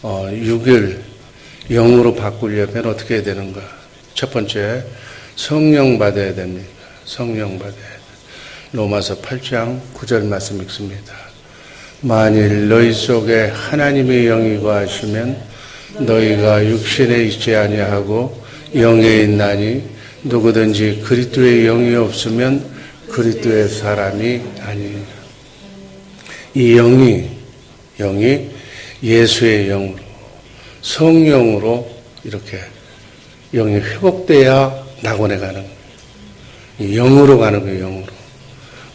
육을 영으로 바꾸려면 어떻게 해야 되는가? 첫 번째, 성령 받아야 됩니다. 성령 받아야 돼. 로마서 8장 9절 말씀 읽습니다. 만일 너희 속에 하나님의 영이 거하시면 너희가 육신에 있지 아니하고 영에 있나니 누구든지 그리스도의 영이 없으면 그리스도의 사람이 아니니라. 이 영이 예수의 영으로, 성령으로 이렇게 영이 회복돼야 낙원에 가는 거예요. 영으로 가는 거예요, 영으로.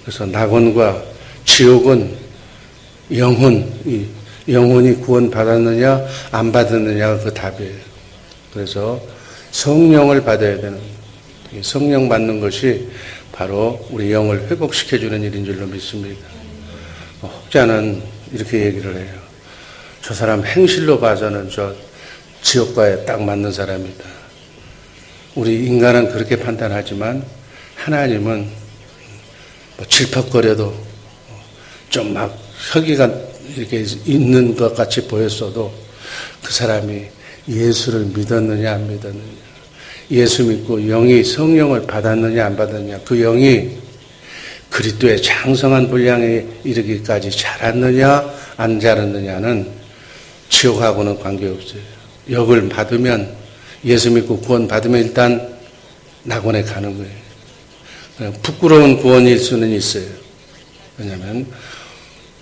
그래서 낙원과 지옥은 영혼이 구원받았느냐, 안 받았느냐가 그 답이에요. 그래서 성령을 받아야 되는 거예요. 성령 받는 것이 바로 우리 영을 회복시켜주는 일인 줄로 믿습니다. 혹자는 이렇게 얘기를 해요. 저 사람 행실로 봐서는 저 지옥과에 딱 맞는 사람이다. 우리 인간은 그렇게 판단하지만 하나님은 뭐 질퍽거려도 좀 막 혈기가 이렇게 있는 것 같이 보였어도 그 사람이 예수를 믿었느냐 안 믿었느냐, 예수 믿고 영이 성령을 받았느냐 안 받았느냐, 그 영이 그리스도의 장성한 분량에 이르기까지 자랐느냐 안 자랐느냐는 지옥하고는 관계없어요. 영을 받으면, 예수 믿고 구원 받으면 일단 낙원에 가는 거예요. 부끄러운 구원일 수는 있어요. 왜냐하면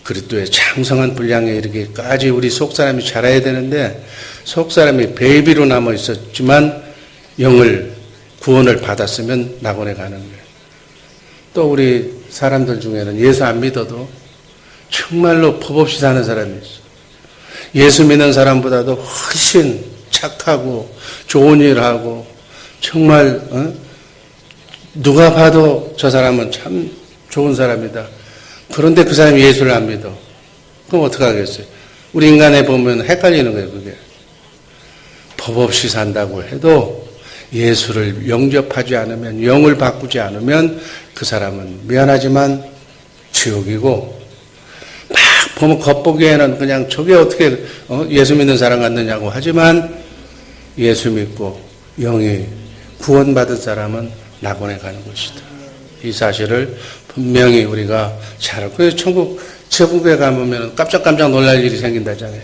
그리스도의 장성한 분량에 이르기까지 우리 속사람이 자라야 되는데, 속사람이 베이비로 남아 있었지만 구원을 받았으면 낙원에 가는 거예요. 또 우리 사람들 중에는 예수 안 믿어도 정말로 법 없이 사는 사람이 있어요. 예수 믿는 사람보다도 훨씬 착하고 좋은 일하고 정말 누가 봐도 저 사람은 참 좋은 사람이다. 그런데 그 사람이 예수를 안 믿어. 그럼 어떡하겠어요? 우리 인간에 보면 헷갈리는 거예요, 그게. 법 없이 산다고 해도 예수를 영접하지 않으면, 영을 바꾸지 않으면 그 사람은 미안하지만 지옥이고, 막 보면 겉보기에는 그냥 저게 어떻게 예수 믿는 사람 같느냐고 하지만 예수 믿고 영이 구원받은 사람은 낙원에 가는 것이다. 이 사실을 분명히 우리가 잘 알고, 그래서 천국에 가면 깜짝깜짝 놀랄 일이 생긴다잖아요.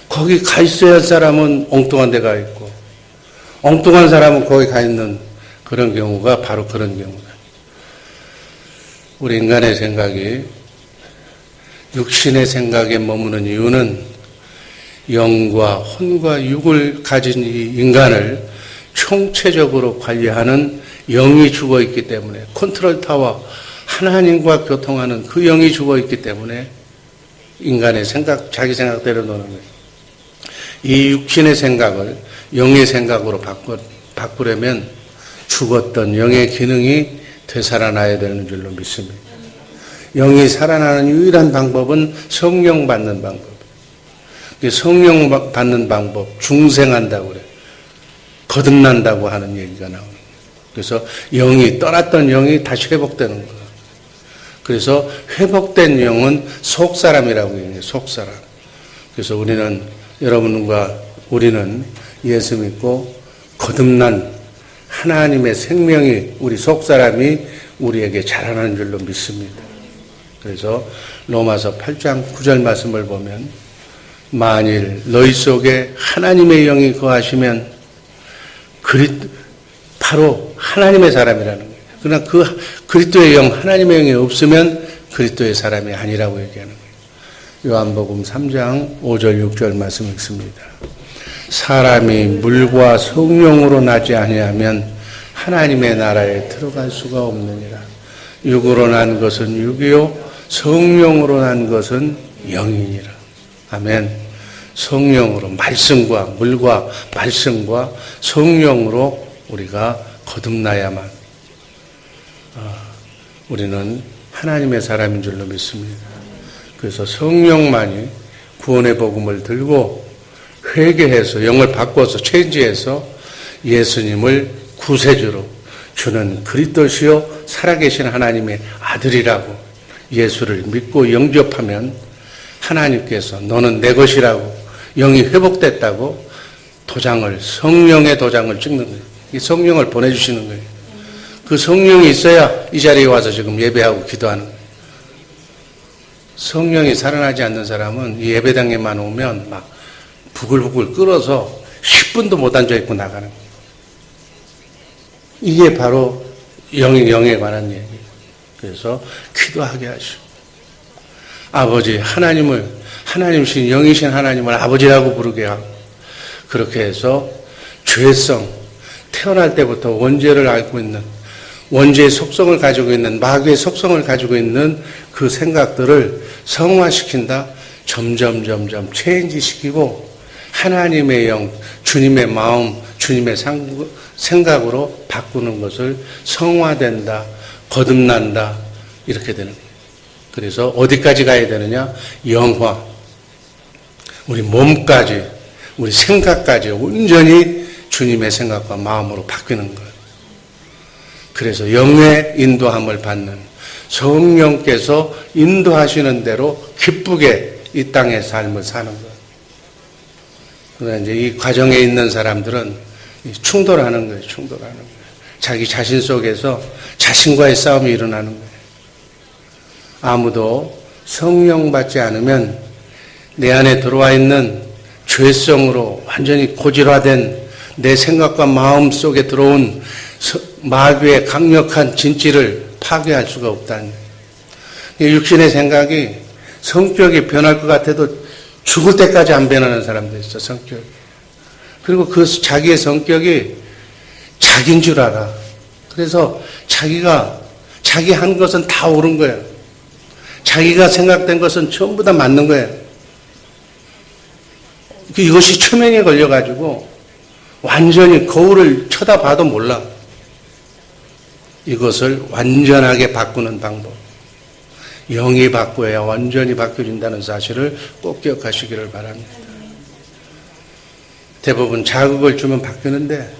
거기 가 있어야 할 사람은 엉뚱한 데 가 있고, 엉뚱한 사람은 거기 가 있는 그런 경우가 바로 그런 경우다. 우리 인간의 생각이 육신의 생각에 머무는 이유는 영과 혼과 육을 가진 이 인간을 총체적으로 관리하는 영이 죽어 있기 때문에, 컨트롤 타워, 하나님과 교통하는 그 영이 죽어 있기 때문에 인간의 생각, 자기 생각대로 노는 거예요. 이 육신의 생각을 영의 생각으로 바꾸려면 죽었던 영의 기능이 되살아나야 되는 줄로 믿습니다. 영이 살아나는 유일한 방법은 성령 받는 방법. 성령 받는 방법, 중생한다고 그래요. 거듭난다고 하는 얘기가 나오는 거예요. 그래서 떠났던 영이 다시 회복되는 거예요. 그래서 회복된 영은 속사람이라고 얘기해요. 속사람. 그래서 우리는 예수 믿고 거듭난 하나님의 생명이, 우리 속사람이 우리에게 자라나는 줄로 믿습니다. 그래서 로마서 8장 9절 말씀을 보면, 만일 너희 속에 하나님의 영이 거하시면 바로 하나님의 사람이라는 거예요. 그러나 그 그리스도의 영, 하나님의 영이 없으면 그리스도의 사람이 아니라고 얘기하는 거예요. 요한복음 3장 5절 6절 말씀 읽습니다. 사람이 물과 성령으로 나지 아니하면 하나님의 나라에 들어갈 수가 없느니라. 육으로 난 것은 육이요 성령으로 난 것은 영이니라. 아멘. 성령으로, 말씀과 물과 말씀과 성령으로 우리가 거듭나야만 우리는 하나님의 사람인 줄로 믿습니다. 그래서 성령만이 구원의 복음을 들고 회개해서, 영을 바꿔서 체인지해서 예수님을 구세주로, 주는 그리스도시요 살아계신 하나님의 아들이라고 예수를 믿고 영접하면 하나님께서 너는 내 것이라고 영이 회복됐다고 도장을, 성령의 도장을 찍는 거예요. 이 성령을 보내주시는 거예요. 그 성령이 있어야 이 자리에 와서 지금 예배하고 기도하는 거예요. 성령이 살아나지 않는 사람은 이 예배당에만 오면 막 부글부글 끓어서 10분도 못 앉아있고 나가는 거예요. 이게 바로 영에 관한 얘기예요. 그래서 기도하게 하시고, 아버지, 하나님이신 영이신 하나님을 아버지라고 부르게 하고, 그렇게 해서 죄성, 태어날 때부터 원죄를 알고 있는, 원죄의 속성을 가지고 있는, 마귀의 속성을 가지고 있는 그 생각들을 성화시킨다. 점점 체인지 시키고 하나님의 영, 주님의 마음, 주님의 생각으로 바꾸는 것을 성화된다, 거듭난다, 이렇게 되는 거예요. 그래서 어디까지 가야 되느냐? 영화. 우리 몸까지, 우리 생각까지 온전히 주님의 생각과 마음으로 바뀌는 거예요. 그래서 영의 인도함을 받는 성령께서 인도하시는 대로 기쁘게 이 땅의 삶을 사는 거예요. 그러나 이제 이 과정에 있는 사람들은 충돌하는 거예요. 자기 자신 속에서 자신과의 싸움이 일어나는 거예요. 아무도 성령 받지 않으면 내 안에 들어와 있는 죄성으로 완전히 고질화된 내 생각과 마음 속에 들어온 마귀의 강력한 진치를 파괴할 수가 없다는 거예요. 육신의 생각이 성격이 변할 것 같아도 죽을 때까지 안 변하는 사람도 있어, 성격이. 그리고 그 자기의 성격이 자기인 줄 알아. 그래서 자기 한 것은 다 옳은 거예요. 자기가 생각된 것은 전부 다 맞는 거예요. 이것이 초면에 걸려가지고 완전히 거울을 쳐다봐도 몰라. 이것을 완전하게 바꾸는 방법. 영이 바꿔야 완전히 바뀌어진다는 사실을 꼭 기억하시기를 바랍니다. 대부분 자극을 주면 바뀌는데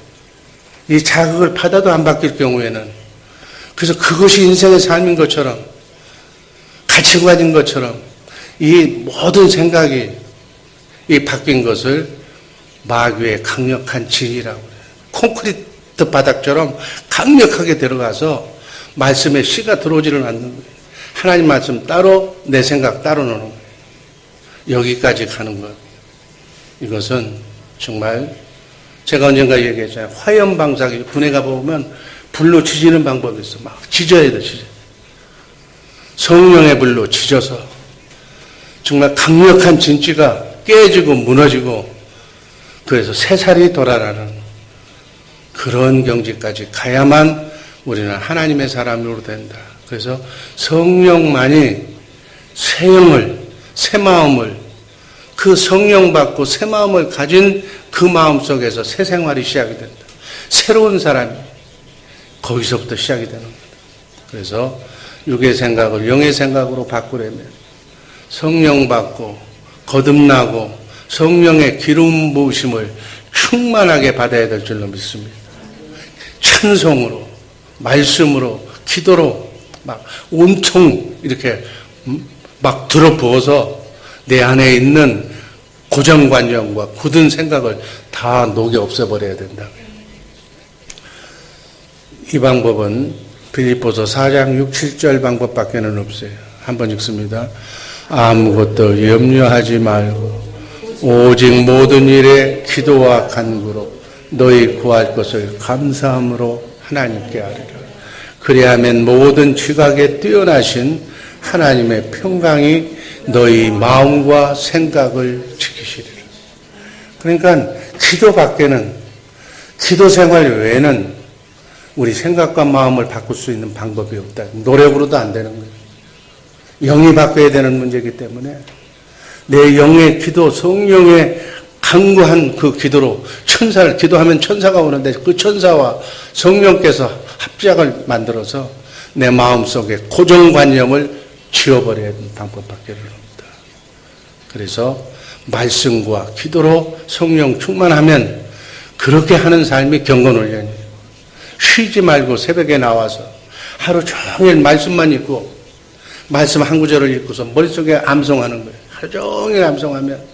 이 자극을 받아도 안 바뀔 경우에는, 그래서 그것이 인생의 삶인 것처럼, 가치관인 것처럼 이 모든 생각이 이 바뀐 것을 마귀의 강력한 진이라고 그래요. 콘크리트 바닥처럼 강력하게 들어가서 말씀에 씨가 들어오지를 않는 거예요. 하나님 말씀 따로, 내 생각 따로 노는 거예요. 여기까지 가는 것. 이것은 정말 제가 언젠가 얘기했잖아요. 화염방사기 군에 가보면 불로 지지는 방법이 있어. 막 지져야 돼, 지져. 성령의 불로 지져서 정말 강력한 진지가 깨지고 무너지고, 그래서 새살이 돌아나는 그런 경지까지 가야만 우리는 하나님의 사람으로 된다. 그래서 성령만이 새 영을, 새 마음을, 그 성령 받고 새 마음을 가진 그 마음 속에서 새 생활이 시작이 된다. 새로운 사람이 거기서부터 시작이 되는 거다. 그래서 육의 생각을 영의 생각으로 바꾸려면 성령 받고 거듭나고 성령의 기름 부으심을 충만하게 받아야 될 줄로 믿습니다. 찬송으로, 말씀으로, 기도로 막 온통 이렇게 막 들어부어서 내 안에 있는 고정관념과 굳은 생각을 다 녹여 없애버려야 된다. 이 방법은 빌립보서 4장 6, 7절 방법밖에는 없어요. 한번 읽습니다. 아무것도 염려하지 말고 오직 모든 일에 기도와 간구로 너희 구할 것을 감사함으로 하나님께 아뢰라. 그리하면 모든 지각에 뛰어나신 하나님의 평강이 너희 마음과 생각을 지키시리라. 그러니까 기도 밖에는, 기도 생활 외에는 우리 생각과 마음을 바꿀 수 있는 방법이 없다. 노력으로도 안 되는 거예요. 영이 바꿔야 되는 문제이기 때문에 내 영의 기도, 성령의 강구한 그 기도로, 천사를 기도하면 천사가 오는데 그 천사와 성령께서 합작을 만들어서 내 마음속에 고정관념을 지워버려야 하는 방법밖에 없다. 그래서 말씀과 기도로 성령 충만하면 그렇게 하는 삶이 경건훈련이에요. 쉬지 말고 새벽에 나와서 하루 종일 말씀만 읽고 말씀 한 구절을 읽고서 머릿속에 암송하는 거예요. 하루 종일 암송하면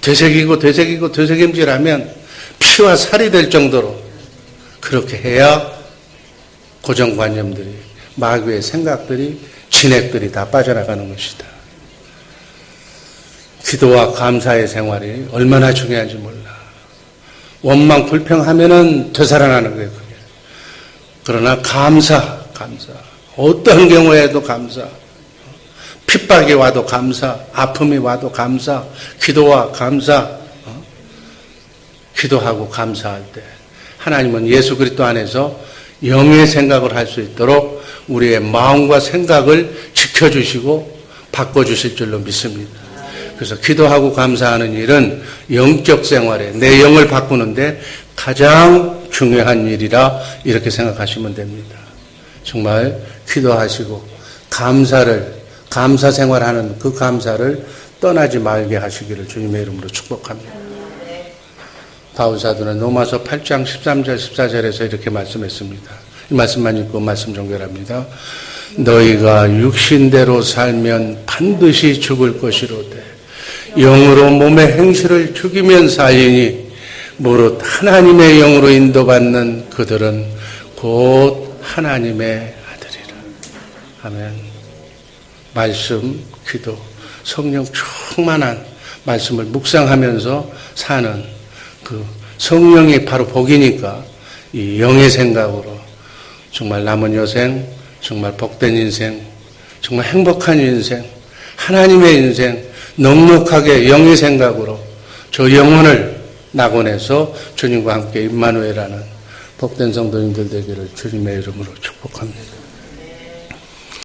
되새김질하면 피와 살이 될 정도로 그렇게 해야 고정관념들이, 마귀의 생각들이, 진액들이 다 빠져나가는 것이다. 기도와 감사의 생활이 얼마나 중요한지 몰라. 원망 불평하면은 되살아나는 거예요, 그게. 그러나 감사. 어떤 경우에도 감사. 핍박이 와도 감사. 아픔이 와도 감사. 기도와 감사. 기도하고 감사할 때 하나님은 예수 그리스도 안에서 영의 생각을 할 수 있도록 우리의 마음과 생각을 지켜주시고 바꿔주실 줄로 믿습니다. 그래서 기도하고 감사하는 일은 영적 생활에 내 영을 바꾸는데 가장 중요한 일이라 이렇게 생각하시면 됩니다. 정말 기도하시고 감사 생활하는 그 감사를 떠나지 말게 하시기를 주님의 이름으로 축복합니다. 바울 사도는 로마서 8장 13절 14절에서 이렇게 말씀했습니다. 이 말씀만 읽고 말씀 종결합니다. 너희가 육신대로 살면 반드시 죽을 것이로되 영으로 몸의 행실을 죽이면 살리니 무릇 하나님의 영으로 인도받는 그들은 곧 하나님의 아들이라. 아멘. 말씀, 기도, 성령 충만한 말씀을 묵상하면서 사는 그 성령이 바로 복이니까 이 영의 생각으로 정말 남은 여생, 정말 복된 인생, 정말 행복한 인생, 하나님의 인생, 넉넉하게 영의 생각으로 저 영혼을 낙원에서 주님과 함께 임마누엘하는 복된 성도님들 되기를 주님의 이름으로 축복합니다.